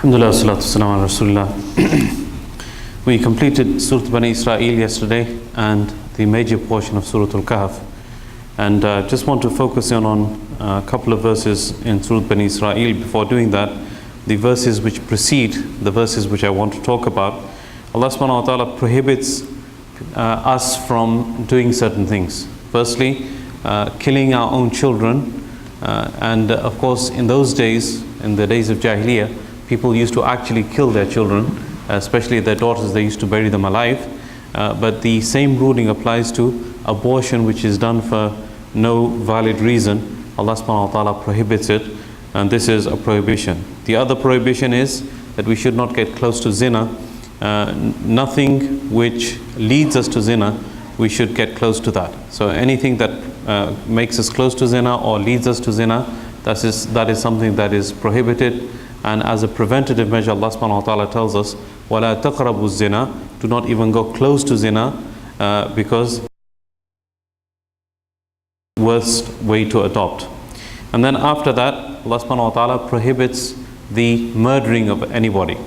Alhamdulillah, salatu wassalamu ala Rasulullah. We completed Surah Bani Israel yesterday and the major portion of Surah Al-Kahf. And just want to focus on a couple of verses in Surah Bani Israel. Before doing that, the verses which precede the verses which I want to talk about, Allah subhanahu wa ta'ala prohibits us from doing certain things. Firstly, killing our own children. And of course, in those days, in the days of Jahiliyyah, people used to actually kill their children, especially their daughters. They used to bury them alive. But the same ruling applies to abortion, which is done for no valid reason. Allah subhanahu wa ta'ala prohibits it, and this is a prohibition. The other prohibition is that we should not get close to zina. Nothing which leads us to zina, we should get close to that. So anything that makes us close to zina or leads us to zina, that is something that is prohibited. And as a preventative measure, Allah subhanahu wa ta'ala tells us, وَلَا تَقْرَبُوا الزِّنَا, do not even go close to zina, because worst way to adopt. And then after that, Allah subhanahu wa ta'ala prohibits the murdering of anybody.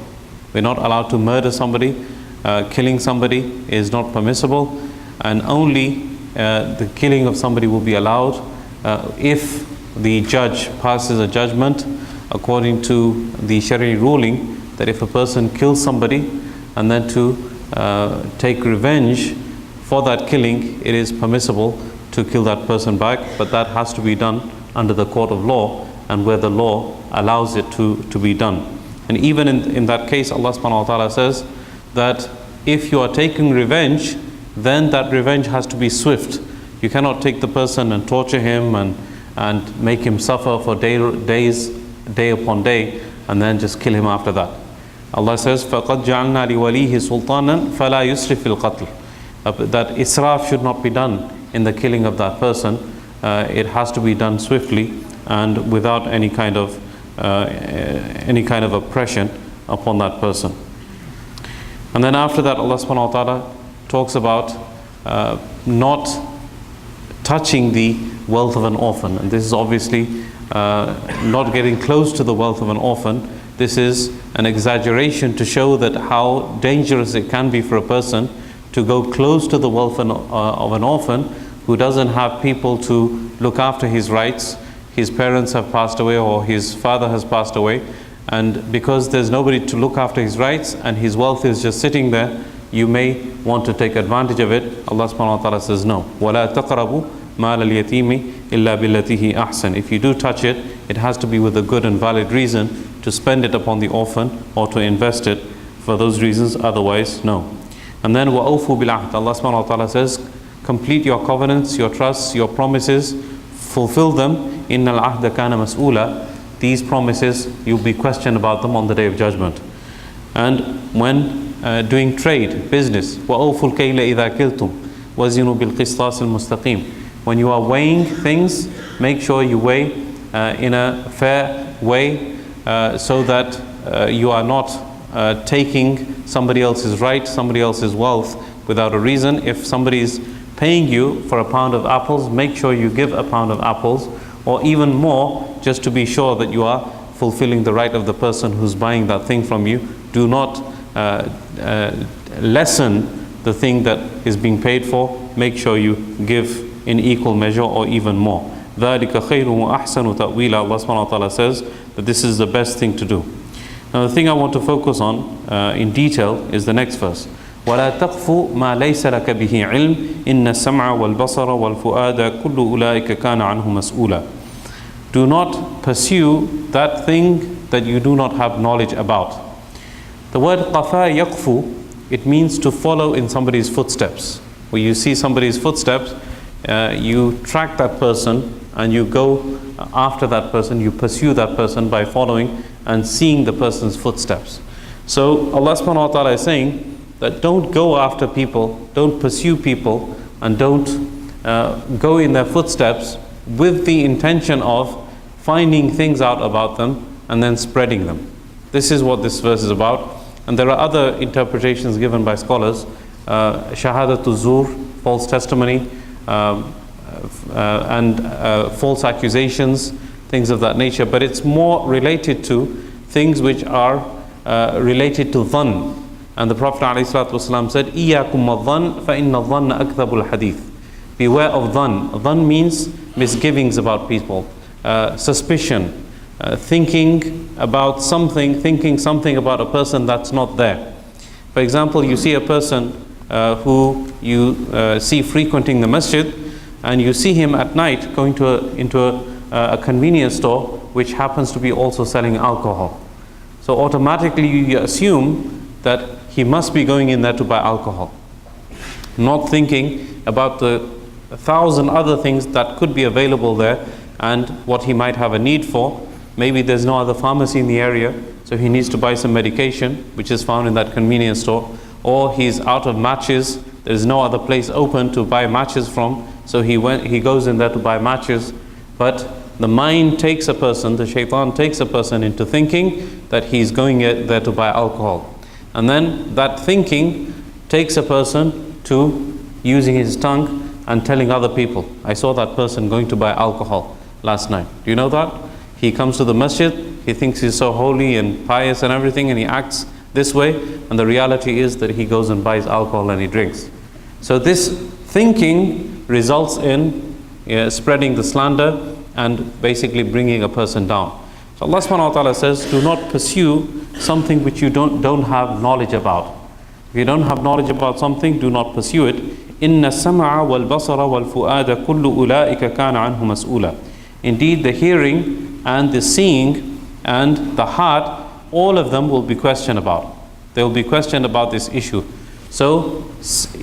We're not allowed to murder somebody. Killing somebody is not permissible, and only the killing of somebody will be allowed if the judge passes a judgment according to the Sharia ruling that if a person kills somebody and then to take revenge for that killing, it is permissible to kill that person back, but that has to be done under the court of law and where the law allows it to be done. And even in that case, Allah subhanahu wa ta'ala says that if you are taking revenge, then that revenge has to be swift. You cannot take the person and torture him and make him suffer for day upon day, and then just kill him after that. Allah says, فَقَدْ جَعَلْنَا لِوَلِيهِ سُلْطَانًا فَلَا يُسْرِفْ فِي الْقَتْلِ. That israf should not be done in the killing of that person. It has to be done swiftly and without any kind of oppression upon that person. And then after that, Allah subhanahu wa ta'ala talks about not touching the wealth of an orphan. And this is obviously not getting close to the wealth of an orphan. This is an exaggeration to show that how dangerous it can be for a person to go close to the wealth of an orphan who doesn't have people to look after his rights. His parents have passed away or his father has passed away, and because there's nobody to look after his rights and his wealth is just sitting there, you may want to take advantage of it. Allah subhanahu wa ta'ala says no. وَلَا تَقْرَبُوا مَالَ الْيَتِيمِ إِلَّا بِالَّتِي هِيَ أَحْسَنُ. If you do touch it, it has to be with a good and valid reason to spend it upon the orphan or to invest it for those reasons, otherwise no. And then وَأَوْفُوا بِالْعَهْدِ. Allah subhanahu wa ta'ala says, complete your covenants, your trusts, your promises, fulfill them. إِنَّ الْعَهْدَ كَانَ مَسْئُولًا. These promises, you'll be questioned about them on the day of judgment. And when doing trade, business, وَأَوْفُوا الْكَيْلَ إِذَا كِلْتُمْ وَزِنُوا بِالْقِسْطَاسِ الْمُسْتَقِيمِ. When you are weighing things, make sure you weigh in a fair way, so that you are not taking somebody else's right, somebody else's wealth without a reason. If somebody is paying you for a pound of apples, make sure you give a pound of apples, or even more, just to be sure that you are fulfilling the right of the person who's buying that thing from you. Do not lessen the thing that is being paid for. Make sure you give in equal measure or even more. ذَلِكَ خَيْرٌ وَأَحْسَنُ تَأْوِيلًا. Allah subhanahu wa ta'ala says that this is the best thing to do. Now the thing I want to focus on in detail is the next verse. وَلَا تَقْفُ مَا لَيْسَ لَكَ بِهِ عِلْمٍ إِنَّ السَّمْعَ وَالْبَصَرَ وَالْفُؤَادَ كُلُّ أُولَٰئِكَ كَانَ عَنْهُ مَسْئُولًا. Do not pursue that thing that you do not have knowledge about. The word قَفَى يَقْفُ, it means to follow in somebody's footsteps. When you see somebody's footsteps, you track that person and you go after that person, you pursue that person by following and seeing the person's footsteps. So Allah subhanahu wa ta'ala is saying that don't go after people, don't pursue people, and don't go in their footsteps with the intention of finding things out about them and then spreading them. This is what this verse is about. And there are other interpretations given by scholars. Shahadatul Zur, false testimony, and false accusations, things of that nature. But it's more related to things which are related to dhann. And the Prophet ﷺ said, إِيَّاكُمْ وَالظَّنْ فَإِنَّ الظَّنَّ أَكْذَبُ الْحَدِيثِ. Beware of dhann. Dhann means misgivings about people, suspicion, thinking about something, thinking something about a person that's not there. For example, you see a person who you see frequenting the masjid, and you see him at night going into a convenience store which happens to be also selling alcohol. So automatically you assume that he must be going in there to buy alcohol, not thinking about the 1,000 other things that could be available there and what he might have a need for. Maybe there's no other pharmacy in the area, so he needs to buy some medication which is found in that convenience store, or he's out of matches, there's no other place open to buy matches from, so he goes in there to buy matches. But the mind takes a person, the shaitan takes a person into thinking that he's going there to buy alcohol. And then that thinking takes a person to using his tongue and telling other people, I saw that person going to buy alcohol last night. Do you know that? He comes to the masjid, he thinks he's so holy and pious and everything, and he acts this way, and the reality is that he goes and buys alcohol and he drinks. So this thinking results in spreading the slander and basically bringing a person down. So Allah subhanahu wa ta'ala says, do not pursue something which you don't have knowledge about. If you don't have knowledge about something, do not pursue it. إِنَّ السَّمْعَ وَالْبَصَرَ وَالْفُؤَادَ كُلُّ أُولَٰئِكَ كَانَ عَنْهُ مَسْئُولًا. Indeed, the hearing and the seeing and the heart, all of them will be questioned about. They will be questioned about this issue. So,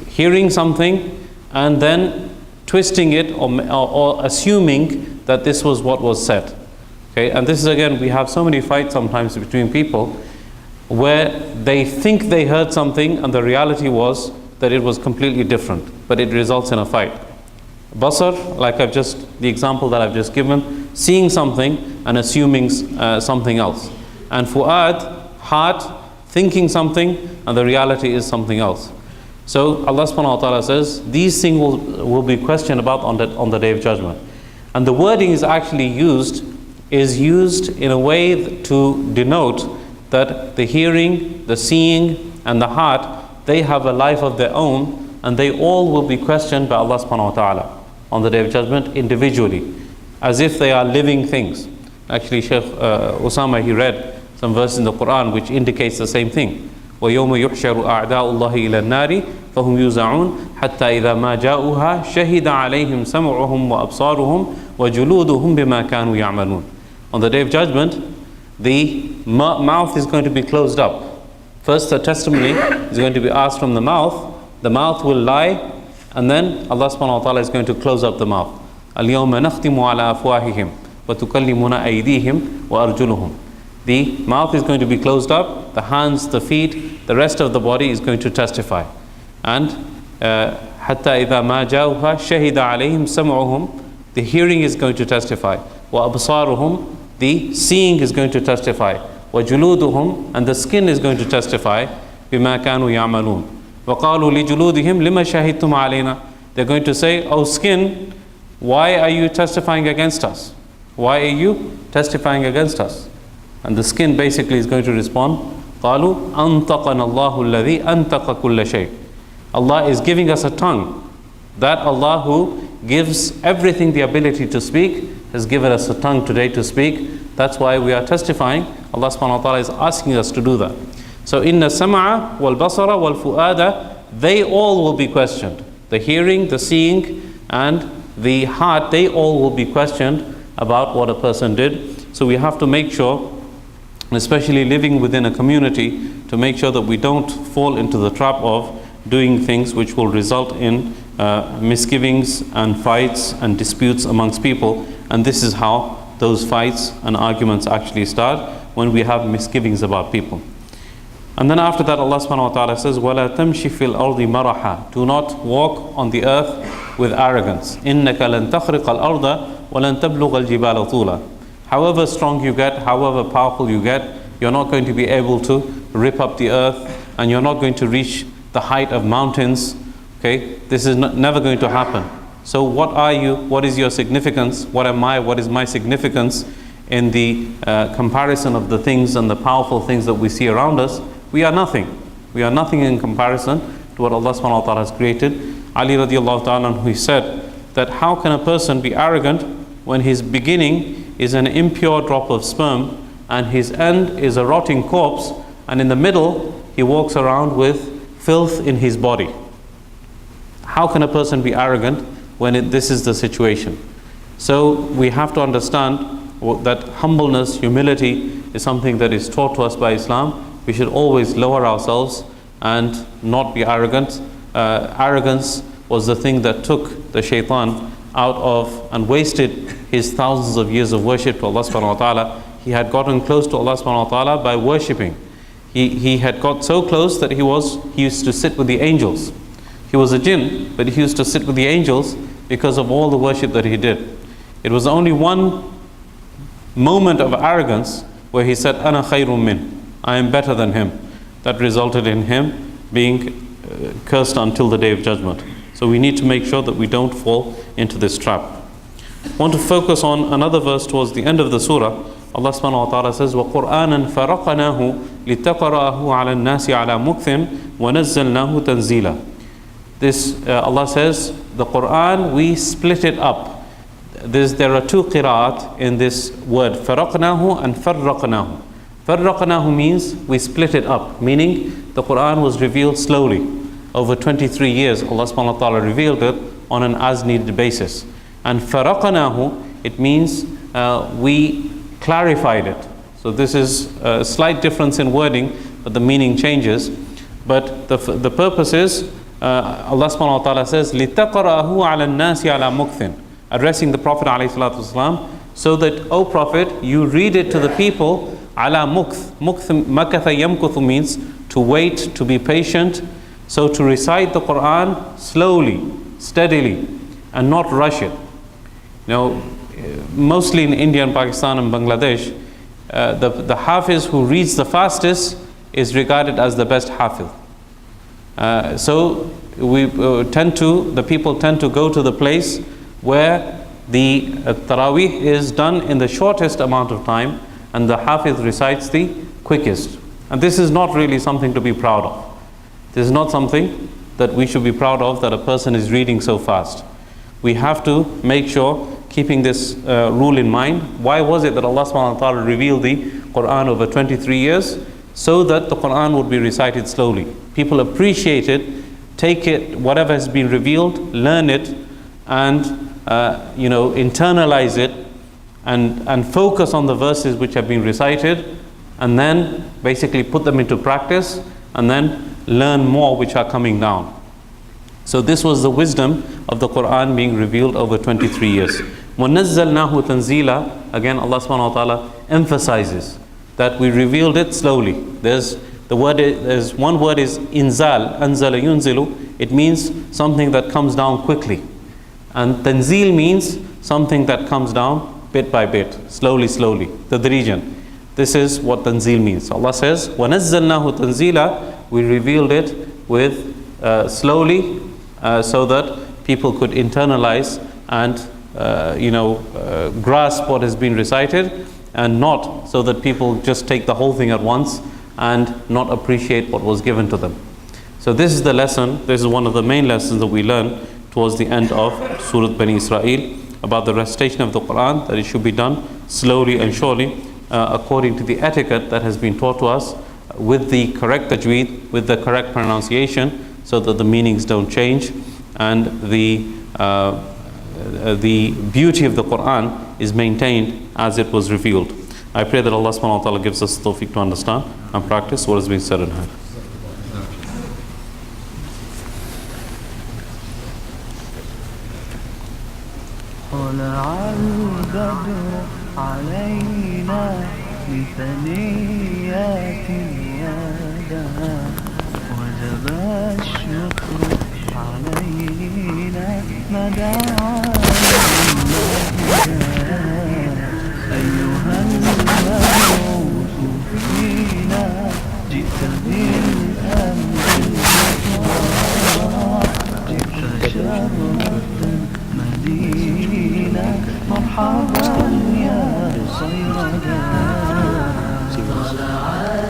hearing something and then twisting it or assuming that this was what was said. Okay, and this is again, we have so many fights sometimes between people where they think they heard something and the reality was that it was completely different, but it results in a fight. Basar, like the example that I've just given, seeing something and assuming something else. And fu'ad, heart, thinking something and the reality is something else. So Allah subhanahu wa ta'ala says, these things will be questioned about on the Day of Judgment. And the wording is actually used in a way to denote that the hearing, the seeing and the heart, they have a life of their own, and they all will be questioned by Allah subhanahu wa ta'ala on the Day of Judgment individually, as if they are living things. Actually, Shaykh Osama, he read some verses in the Quran which indicates the same thing. وَيَوْمَ يُحْشَرُ أَعْدَاءُ اللَّهِ إِلَى النَّارِ فَهُمْ يُوزَعُونَ حَتَّى إِذَا مَا جَاءُوهَا شَهِدَ عَلَيْهِمْ سَمْعُهُمْ وَأَبْصَارُهُم وَجُلُودُهُم بِمَا كَانُوا يَعْمَلُونَ. On the Day of Judgment, the mouth is going to be closed up. First, the testimony is going to be asked from the mouth will lie, and then Allah subhanahu wa ta'ala is going to close up the mouth. الْيَوْمَ نَخْتِمُ عَلَى أَفْوَاهِهِمْ وَتُكَلِّمُنَا أَيْدِيهِمْ وَأَرْجُلُهُم. The mouth is going to be closed up, the hands, the feet, the rest of the body is going to testify. And حَتَّى إِذَا مَا جَاءُوهَا شَهِدَ عَلَيْهِمْ سَمْعُهُمْ. The hearing is going to testify. وَأَبْصَارُهُم. The seeing is going to testify. وَجُلُودُهُم. And the skin is going to testify. بِمَا كَانُوا يَعْمَلُونَ. وَقَالُوا لِجُلُودِهِمْ لِمَا شَهِدْتُمْ عَلَيْنَا. They're going to say, oh skin, why are you testifying against us? Why are you testifying against us? And the skin basically is going to respond, قَالُوا أَنْطَقَنَا اللَّهُ الَّذِي أَنْطَقَ كُلَّ شَيْءٍ. Allah is giving us a tongue. That Allah who gives everything the ability to speak has given us a tongue today to speak. That's why we are testifying. Allah subhanahu wa ta'ala is asking us to do that. So inna sam'a wal basara wal fu'ada, they all will be questioned. The hearing, the seeing and the heart, they all will be questioned about what a person did. So we have to make sure, especially living within a community, to make sure that we don't fall into the trap of doing things which will result in misgivings and fights and disputes amongst people. And this is how those fights and arguments actually start, when we have misgivings about people. And then after that, Allah subhanahu wa ta'ala says, وَلَا تَمْشِ فِي الْأَرْضِ مَرَحًا. Do not walk on the earth with arrogance. إِنَّكَ لَن تَخْرِقَ الْأَرْضَ وَلَن تَبْلُغَ الْجِبَالَ طُولًا. However strong you get, however powerful you get, you're not going to be able to rip up the earth, and you're not going to reach the height of mountains. Okay, this is never going to happen. So what are you? What is your significance? What am I? What is my significance in the comparison of the things and the powerful things that we see around us, we are nothing. We are nothing in comparison to what Allah subhanahu wa ta'ala has created. Ali radiallahu ta'ala, he said that how can a person be arrogant when his beginning is an impure drop of sperm and his end is a rotting corpse, and in the middle he walks around with filth in his body. How can a person be arrogant when this is the situation? So we have to understand that humbleness, humility is something that is taught to us by Islam. We should always lower ourselves and not be arrogant. Arrogance was the thing that took the shaitan out of and wasted his thousands of years of worship to Allah subhanahu wa ta'ala. He had gotten close to Allah subhanahu wa ta'ala by worshipping. He had got so close that he used to sit with the angels. He was a jinn, but he used to sit with the angels because of all the worship that he did. It was only one moment of arrogance where he said, Ana khayrun min, I am better than him. That resulted in him being cursed until the day of judgment. So we need to make sure that we don't fall into this trap. I want to focus on another verse towards the end of the surah. Allah subhanahu wa ta'ala says, وَقُرْآنًا فَرَقَنَاهُ لِتَقْرَأَهُ عَلَى النَّاسِ عَلَى مُكْثٍ وَنَزَّلْنَاهُ تَنزِيلًا. This, Allah says, the Quran, we split it up. There are two qira'at in this word, فَرَقْنَاهُ and فَرَّقْنَاهُ. فَرَّقْنَاهُ means we split it up, meaning the Quran was revealed slowly. Over 23 years, Allah subhanahu wa ta'ala revealed it on an as-needed basis. And فَرَقْنَاهُ, it means we clarified it. So this is a slight difference in wording, but the meaning changes. But the purpose is, Allah subhanahu wa ta'ala says, لِتَقْرَأَهُ عَلَى النَّاسِ عَلَى مُكْثٍ, addressing the Prophet alayhi salatu wasalam, so that, O Prophet, you read it to the people, ala mukth. Mukth, makatha yamkuthu means to wait, to be patient. So to recite the Quran slowly, steadily, and not rush it. Mostly in India and Pakistan and Bangladesh, the hafiz who reads the fastest is regarded as the best hafiz. So the people tend to go to the place where the Taraweeh is done in the shortest amount of time and the hafiz recites the quickest. And this is not really something to be proud of. This is not something that we should be proud of, that a person is reading so fast. We have to make sure, keeping this rule in mind, why was it that Allah subhanahu wa ta'ala revealed the Quran over 23 years? So that the Quran would be recited slowly. People appreciate it, take it, whatever has been revealed, learn it, and internalize it, and focus on the verses which have been recited, and then basically put them into practice, and then learn more which are coming down. So this was the wisdom of the Quran being revealed over 23 years. وَنَزَّلْنَاهُ تَنزِيلًا. Again, Allah subhanahu wa ta'ala emphasizes that we revealed it slowly. There's one word is inzal, anzala yunzilu. It means something that comes down quickly. And tanzil means something that comes down bit by bit, slowly, tadrijan. This is what tanzil means. Allah says, وَنَزَّلْنَاهُ تَنزِيلًا. We revealed it with slowly, so that people could internalize and grasp what has been recited, and not so that people just take the whole thing at once and not appreciate what was given to them. So this is the lesson, this is one of the main lessons that we learn towards the end of Surah Bani Israel, about the recitation of the Quran, that it should be done slowly and surely, according to the etiquette that has been taught to us, with the correct tajweed, with the correct pronunciation, so that the meanings don't change, and the beauty of the Quran is maintained as it was revealed. I pray that Allah subhanahu wa ta'ala gives us tawfiq to understand and practice what has been said and heard. طلع البدر علينا بثنيات الوداع وجب الشكر علينا مدى